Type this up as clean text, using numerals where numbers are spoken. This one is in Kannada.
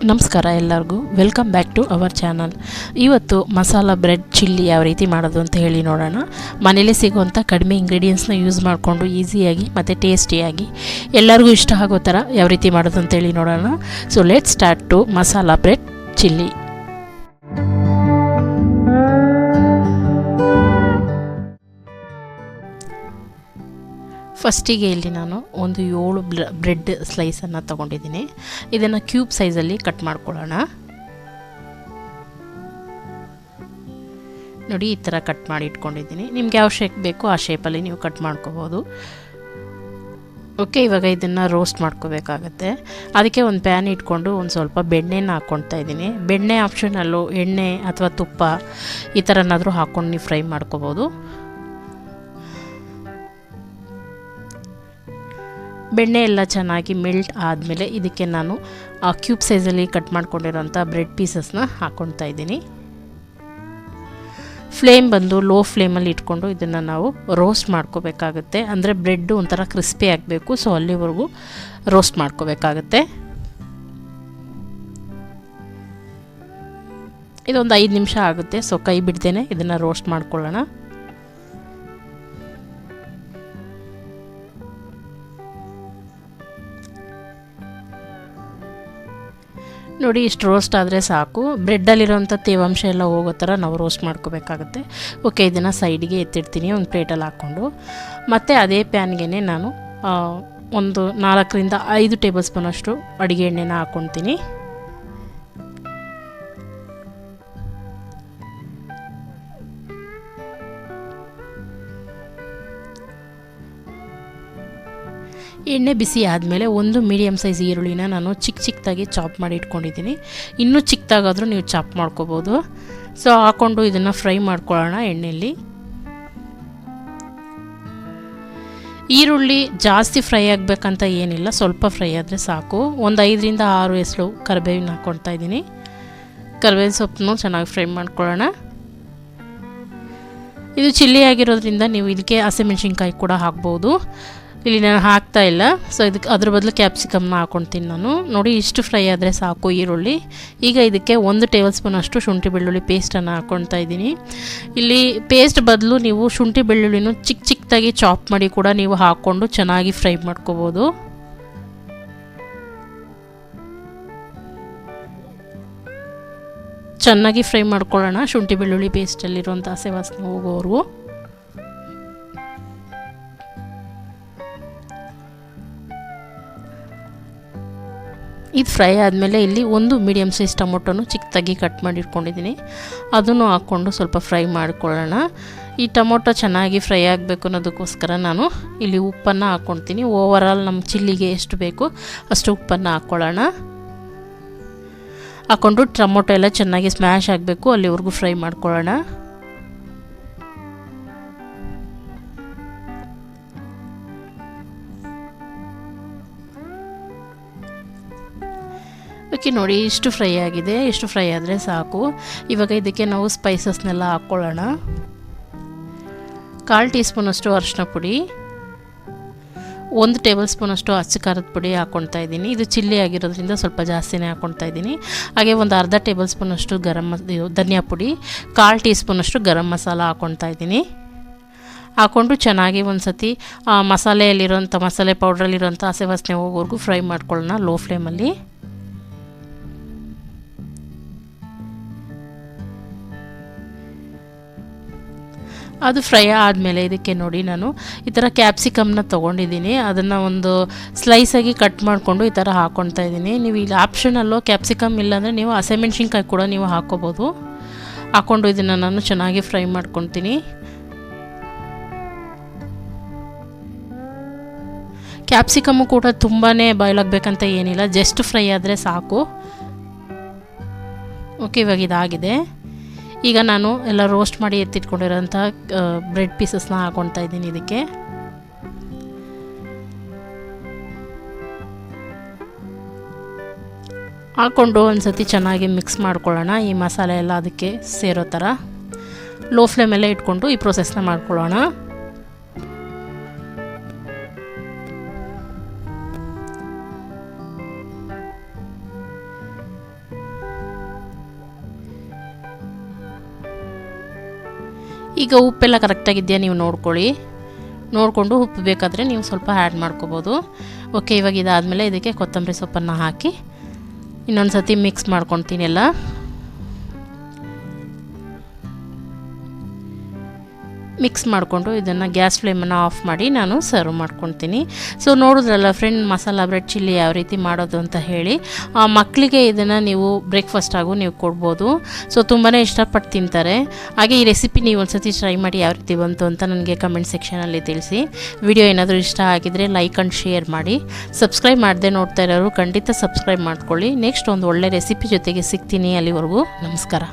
ನಮಸ್ಕಾರ ಎಲ್ಲರಿಗೂ welcome back to our channel. ಇವತ್ತು ಮಸಾಲ ಬ್ರೆಡ್ ಚಿಲ್ಲಿ ಯಾವ ರೀತಿ ಮಾಡೋದು ಅಂತ ಹೇಳಿ ನೋಡೋಣ. ಮನೇಲಿ ಸಿಗುವಂಥ ಕಡಿಮೆ ಇಂಗ್ರೀಡಿಯೆಂಟ್ಸ್ನ ಯೂಸ್ ಮಾಡಿಕೊಂಡು ಈಸಿಯಾಗಿ ಮತ್ತು ಟೇಸ್ಟಿಯಾಗಿ ಎಲ್ಲರಿಗೂ ಇಷ್ಟ ಆಗೋ ಥರ ಯಾವ ರೀತಿ ಮಾಡೋದು ಅಂತ ಹೇಳಿ ನೋಡೋಣ. So let's start to masala bread chilli. ಫಸ್ಟಿಗೆ ಇಲ್ಲಿ ನಾನು ಒಂದು 7 ಬ್ರೆಡ್ ಸ್ಲೈಸನ್ನು ತೊಗೊಂಡಿದ್ದೀನಿ. ಇದನ್ನು ಕ್ಯೂಬ್ ಸೈಜಲ್ಲಿ ಕಟ್ ಮಾಡ್ಕೊಳ್ಳೋಣ. ನೋಡಿ, ಈ ಥರ ಕಟ್ ಮಾಡಿ ಇಟ್ಕೊಂಡಿದ್ದೀನಿ. ನಿಮ್ಗೆ ಯಾವ ಶೇಪ್ ಬೇಕೋ ಆ ಶೇಪಲ್ಲಿ ನೀವು ಕಟ್ ಮಾಡ್ಕೋಬೋದು. ಓಕೆ, ಇವಾಗ ಇದನ್ನು ರೋಸ್ಟ್ ಮಾಡ್ಕೋಬೇಕಾಗತ್ತೆ. ಅದಕ್ಕೆ ಒಂದು ಪ್ಯಾನ್ ಇಟ್ಕೊಂಡು ಒಂದು ಸ್ವಲ್ಪ ಬೆಣ್ಣೆನ ಹಾಕ್ಕೊಳ್ತಾ ಇದ್ದೀನಿ. ಬೆಣ್ಣೆ ಆಪ್ಷನಲ್ಲು, ಎಣ್ಣೆ ಅಥವಾ ತುಪ್ಪ ಈ ಥರನಾದರೂ ಹಾಕ್ಕೊಂಡು ನೀವು ಫ್ರೈ ಮಾಡ್ಕೋಬೋದು. ಬೆಣ್ಣೆ ಎಲ್ಲ ಚೆನ್ನಾಗಿ ಮೆಲ್ಟ್ ಆದಮೇಲೆ ಇದಕ್ಕೆ ನಾನು ಕ್ಯೂಬ್ ಸೈಜಲ್ಲಿ ಕಟ್ ಮಾಡ್ಕೊಂಡಿರೋಂಥ ಬ್ರೆಡ್ ಪೀಸಸ್ನ ಹಾಕ್ಕೊಳ್ತಾ ಇದ್ದೀನಿ. ಫ್ಲೇಮ್ ಬಂದು ಲೋ ಫ್ಲೇಮಲ್ಲಿ ಇಟ್ಕೊಂಡು ಇದನ್ನು ನಾವು ರೋಸ್ಟ್ ಮಾಡ್ಕೋಬೇಕಾಗುತ್ತೆ. ಅಂದರೆ ಬ್ರೆಡ್ಡು ಒಂಥರ ಕ್ರಿಸ್ಪಿ ಆಗಬೇಕು. ಸೊ ಅಲ್ಲಿವರೆಗೂ ರೋಸ್ಟ್ ಮಾಡ್ಕೋಬೇಕಾಗತ್ತೆ. ಇದೊಂದು 5 ನಿಮಿಷ ಆಗುತ್ತೆ. ಸೊ ಕೈ ಬಿಡ್ದೇನೆ ಇದನ್ನು ರೋಸ್ಟ್ ಮಾಡ್ಕೊಳ್ಳೋಣ. ನೋಡಿ, ಇಷ್ಟು ರೋಸ್ಟ್ ಆದರೆ ಸಾಕು. ಬ್ರೆಡ್ಡಲ್ಲಿರೋಂಥ ತೇವಾಂಶ ಎಲ್ಲ ಹೋಗೋ ಥರ ನಾವು ರೋಸ್ಟ್ ಮಾಡ್ಕೋಬೇಕಾಗುತ್ತೆ. ಓಕೆ, ಇದನ್ನು ಸೈಡಿಗೆ ಎತ್ತಿಡ್ತೀನಿ ಒಂದು ಪ್ಲೇಟಲ್ಲಿ ಹಾಕ್ಕೊಂಡು. ಮತ್ತು ಅದೇ ಪ್ಯಾನ್ಗೆ ನಾನು ಒಂದು 4ರಿಂದ 5 ಟೇಬಲ್ ಸ್ಪೂನಷ್ಟು ಅಡುಗೆ ಎಣ್ಣೆನ ಹಾಕ್ಕೊತೀನಿ. ಎಣ್ಣೆ ಬಿಸಿ ಆದಮೇಲೆ ಒಂದು ಮೀಡಿಯಮ್ ಸೈಜ್ ಈರುಳ್ಳಿನ ನಾನು ಚಿಕ್ಕದಾಗಿ ಚಾಪ್ ಮಾಡಿ ಇಟ್ಕೊಂಡಿದ್ದೀನಿ. ಇನ್ನೂ ಚಿಕ್ಕದಾಗಾದರೂ ನೀವು ಚಾಪ್ ಮಾಡ್ಕೋಬೋದು. ಸೊ ಹಾಕ್ಕೊಂಡು ಇದನ್ನು ಫ್ರೈ ಮಾಡ್ಕೊಳ್ಳೋಣ ಎಣ್ಣೆಯಲ್ಲಿ. ಈರುಳ್ಳಿ ಜಾಸ್ತಿ ಫ್ರೈ ಆಗಬೇಕಂತ ಏನಿಲ್ಲ, ಸ್ವಲ್ಪ ಫ್ರೈ ಆದರೆ ಸಾಕು. ಒಂದು 5ರಿಂದ 6 ಎಸಳು ಕರಿಬೇವಿನ ಹಾಕ್ಕೊಳ್ತಾ ಇದ್ದೀನಿ. ಕರಿಬೇವಿನ ಸೊಪ್ಪನ್ನು ಚೆನ್ನಾಗಿ ಫ್ರೈ ಮಾಡ್ಕೊಳ್ಳೋಣ. ಇದು ಚಿಲ್ಲಿ ಆಗಿರೋದ್ರಿಂದ ನೀವು ಇದಕ್ಕೆ ಹಸಿಮೆಣ್ಸಿನ್ಕಾಯಿ ಕೂಡ ಹಾಕ್ಬೋದು. ಇಲ್ಲಿ ನಾನು ಹಾಕ್ತಾ ಇಲ್ಲ. ಸೊ ಇದಕ್ಕೆ ಅದ್ರ ಬದಲು ಕ್ಯಾಪ್ಸಿಕಮ್ನ ಹಾಕ್ಕೊಳ್ತೀನಿ ನಾನು. ನೋಡಿ, ಇಷ್ಟು ಫ್ರೈ ಆದರೆ ಸಾಕು ಈರುಳ್ಳಿ. ಈಗ ಇದಕ್ಕೆ 1 ಟೇಬಲ್ ಸ್ಪೂನಷ್ಟು ಶುಂಠಿ ಬೆಳ್ಳುಳ್ಳಿ ಪೇಸ್ಟನ್ನು ಹಾಕ್ಕೊಳ್ತಾ ಇದ್ದೀನಿ. ಇಲ್ಲಿ ಪೇಸ್ಟ್ ಬದಲು ನೀವು ಶುಂಠಿ ಬೆಳ್ಳುಳ್ಳಿನೂ ಚಿಕ್ಕದಾಗಿ ಚಾಪ್ ಮಾಡಿ ಕೂಡ ನೀವು ಹಾಕ್ಕೊಂಡು ಚೆನ್ನಾಗಿ ಫ್ರೈ ಮಾಡ್ಕೋಬೋದು. ಚೆನ್ನಾಗಿ ಫ್ರೈ ಮಾಡ್ಕೊಳ್ಳೋಣ, ಶುಂಠಿ ಬೆಳ್ಳುಳ್ಳಿ ಪೇಸ್ಟಲ್ಲಿರುವಂಥ ಹಸಿ ವಾಸನೆ ಹೋಗೋವರೆಗೂ. ಇದು ಫ್ರೈ ಆದಮೇಲೆ ಇಲ್ಲಿ ಒಂದು ಮೀಡಿಯಮ್ ಸೈಜ್ ಟೊಮೊಟೊನು ಚಿಕ್ಕದಾಗಿ ಕಟ್ ಮಾಡಿ ಇಟ್ಕೊಂಡಿದ್ದೀನಿ. ಅದನ್ನು ಹಾಕ್ಕೊಂಡು ಸ್ವಲ್ಪ ಫ್ರೈ ಮಾಡ್ಕೊಳ್ಳೋಣ. ಈ ಟೊಮೊಟೊ ಚೆನ್ನಾಗಿ ಫ್ರೈ ಆಗಬೇಕು ಅನ್ನೋದಕ್ಕೋಸ್ಕರ ನಾನು ಇಲ್ಲಿ ಉಪ್ಪನ್ನು ಹಾಕ್ಕೊಳ್ತೀನಿ. ಓವರಾಲ್ ನಮ್ಮ ಚಿಲ್ಲಿಗೆ ಎಷ್ಟು ಬೇಕು ಅಷ್ಟು ಉಪ್ಪನ್ನು ಹಾಕ್ಕೊಳ್ಳೋಣ. ಹಾಕ್ಕೊಂಡು ಟೊಮೊಟೊ ಎಲ್ಲ ಚೆನ್ನಾಗಿ ಸ್ಮ್ಯಾಶ್ ಆಗಬೇಕು, ಅಲ್ಲಿವರೆಗೂ ಫ್ರೈ ಮಾಡ್ಕೊಳ್ಳೋಣ. ಓಕೆ, ನೋಡಿ ಇಷ್ಟು ಫ್ರೈ ಆಗಿದೆ. ಇಷ್ಟು ಫ್ರೈ ಆದರೆ ಸಾಕು. ಇವಾಗ ಇದಕ್ಕೆ ನಾವು ಸ್ಪೈಸಸ್ನೆಲ್ಲ ಹಾಕ್ಕೊಳ್ಳೋಣ. 1/4 ಟೀ ಸ್ಪೂನಷ್ಟು ಅರಿಶಿನ ಪುಡಿ, 1 ಟೇಬಲ್ ಸ್ಪೂನಷ್ಟು ಅಚ್ಚ ಖಾರದ ಪುಡಿ ಹಾಕ್ಕೊಳ್ತಾ ಇದ್ದೀನಿ. ಇದು ಚಿಲ್ಲಿ ಆಗಿರೋದ್ರಿಂದ ಸ್ವಲ್ಪ ಜಾಸ್ತಿನೇ ಹಾಕ್ಕೊಳ್ತಾ ಇದ್ದೀನಿ. ಹಾಗೆ ಒಂದು ಅರ್ಧ ಟೇಬಲ್ ಸ್ಪೂನಷ್ಟು ಧನಿಯಾ ಪುಡಿ, 1/4 ಟೀ ಸ್ಪೂನಷ್ಟು ಗರಂ ಮಸಾಲ ಹಾಕ್ಕೊಳ್ತಾ ಇದ್ದೀನಿ. ಹಾಕ್ಕೊಂಡು ಚೆನ್ನಾಗಿ ಒಂದು ಸತಿ ಮಸಾಲೆ ಪೌಡ್ರಲ್ಲಿರೋಂಥ ಹಸಿ ವಾಸನೆ ಹೋಗೋವರೆಗೂ ಫ್ರೈ ಮಾಡ್ಕೊಳ್ಳೋಣ ಲೋ ಫ್ಲೇಮಲ್ಲಿ. ಅದು ಫ್ರೈ ಆದಮೇಲೆ ಇದಕ್ಕೆ ನೋಡಿ ನಾನು ಈ ಥರ ಕ್ಯಾಪ್ಸಿಕಮ್ನ ತೊಗೊಂಡಿದ್ದೀನಿ. ಅದನ್ನು ಒಂದು ಸ್ಲೈಸಾಗಿ ಕಟ್ ಮಾಡಿಕೊಂಡು ಈ ಥರ ಹಾಕ್ಕೊಳ್ತಾ ಇದ್ದೀನಿ. ನೀವು ಇಲ್ಲಿ ಆಪ್ಷನಲ್ಲೋ ಕ್ಯಾಪ್ಸಿಕಮ್ ಇಲ್ಲಾಂದರೆ ನೀವು ಹಸಿಮೆಣ್ಸಿನ್ಕಾಯಿ ಕೂಡ ನೀವು ಹಾಕ್ಕೋಬೋದು. ಹಾಕ್ಕೊಂಡು ಇದನ್ನು ನಾನು ಚೆನ್ನಾಗಿ ಫ್ರೈ ಮಾಡ್ಕೊತೀನಿ. ಕ್ಯಾಪ್ಸಿಕಮ್ಮು ಕೂಡ ತುಂಬಾ ಬಾಯ್ಲ್ ಆಗಬೇಕಂತ ಏನಿಲ್ಲ, ಜಸ್ಟ್ ಫ್ರೈ ಆದರೆ ಸಾಕು. ಓಕೆ, ಇವಾಗ ಇದಾಗಿದೆ. ಈಗ ನಾನು ಎಲ್ಲ ರೋಸ್ಟ್ ಮಾಡಿ ಎತ್ತಿಟ್ಕೊಂಡಿರೋಂಥ ಬ್ರೆಡ್ ಪೀಸಸ್ನ ಹಾಕ್ಕೊಳ್ತಾ ಇದ್ದೀನಿ ಇದಕ್ಕೆ. ಹಾಕ್ಕೊಂಡು ಒಂದು ಸತಿ ಚೆನ್ನಾಗಿ ಮಿಕ್ಸ್ ಮಾಡ್ಕೊಳ್ಳೋಣ. ಈ ಮಸಾಲೆ ಎಲ್ಲ ಅದಕ್ಕೆ ಸೇರೋ ಥರ ಲೋ ಫ್ಲೇಮಲ್ಲೇ ಇಟ್ಕೊಂಡು ಈ ಪ್ರೊಸೆಸ್ನ ಮಾಡ್ಕೊಳ್ಳೋಣ. ಈಗ ಉಪ್ಪೆಲ್ಲ ಕರೆಕ್ಟಾಗಿದೆಯಾ ನೀವು ನೋಡಿಕೊಂಡು ಉಪ್ಪು ಬೇಕಾದರೆ ನೀವು ಸ್ವಲ್ಪ ಆ್ಯಡ್ ಮಾಡ್ಕೋಬೋದು. ಓಕೆ, ಇವಾಗ ಇದಾದಮೇಲೆ ಇದಕ್ಕೆ ಕೊತ್ತಂಬರಿ ಸೊಪ್ಪನ್ನು ಹಾಕಿ ಇನ್ನೊಂದು ಸತಿ ಮಿಕ್ಸ್ ಮಾಡ್ಕೊತೀನಿ ಎಲ್ಲ. ಮಿಕ್ಸ್ ಮಾಡಿಕೊಂಡು ಇದನ್ನು ಗ್ಯಾಸ್ ಫ್ಲೇಮನ್ನು ಆಫ್ ಮಾಡಿ ನಾನು ಸರ್ವ್ ಮಾಡ್ಕೊತೀನಿ. ಸೊ ನೋಡಿದ್ರಲ್ಲ ಫ್ರೆಂಡ್, ಮಸಾಲ ಬ್ರೆಡ್ ಚಿಲ್ಲಿ ಯಾವ ರೀತಿ ಮಾಡೋದು ಅಂತ ಹೇಳಿ. ಮಕ್ಕಳಿಗೆ ಇದನ್ನು ನೀವು ಬ್ರೇಕ್ಫಾಸ್ಟ್ ಆಗು ನೀವು ಕೊಡ್ಬೋದು. ಸೊ ತುಂಬಾ ಇಷ್ಟಪಟ್ಟು ತಿಂತಾರೆ. ಹಾಗೆ ಈ ರೆಸಿಪಿ ನೀವು ಒಂದು ಸತಿ ಟ್ರೈ ಮಾಡಿ ಯಾವ ರೀತಿ ಬಂತು ಅಂತ ನನಗೆ ಕಮೆಂಟ್ ಸೆಕ್ಷನಲ್ಲಿ ತಿಳಿಸಿ. ವಿಡಿಯೋ ಏನಾದರೂ ಇಷ್ಟ ಆಗಿದರೆ ಲೈಕ್ ಆ್ಯಂಡ್ ಶೇರ್ ಮಾಡಿ. ಸಬ್ಸ್ಕ್ರೈಬ್ ಮಾಡದೆ ನೋಡ್ತಾ ಇರೋರು ಖಂಡಿತ ಸಬ್ಸ್ಕ್ರೈಬ್ ಮಾಡ್ಕೊಳ್ಳಿ. ನೆಕ್ಸ್ಟ್ ಒಂದು ಒಳ್ಳೆ ರೆಸಿಪಿ ಜೊತೆಗೆ ಸಿಗ್ತೀನಿ. ಅಲ್ಲಿವರೆಗೂ ನಮಸ್ಕಾರ.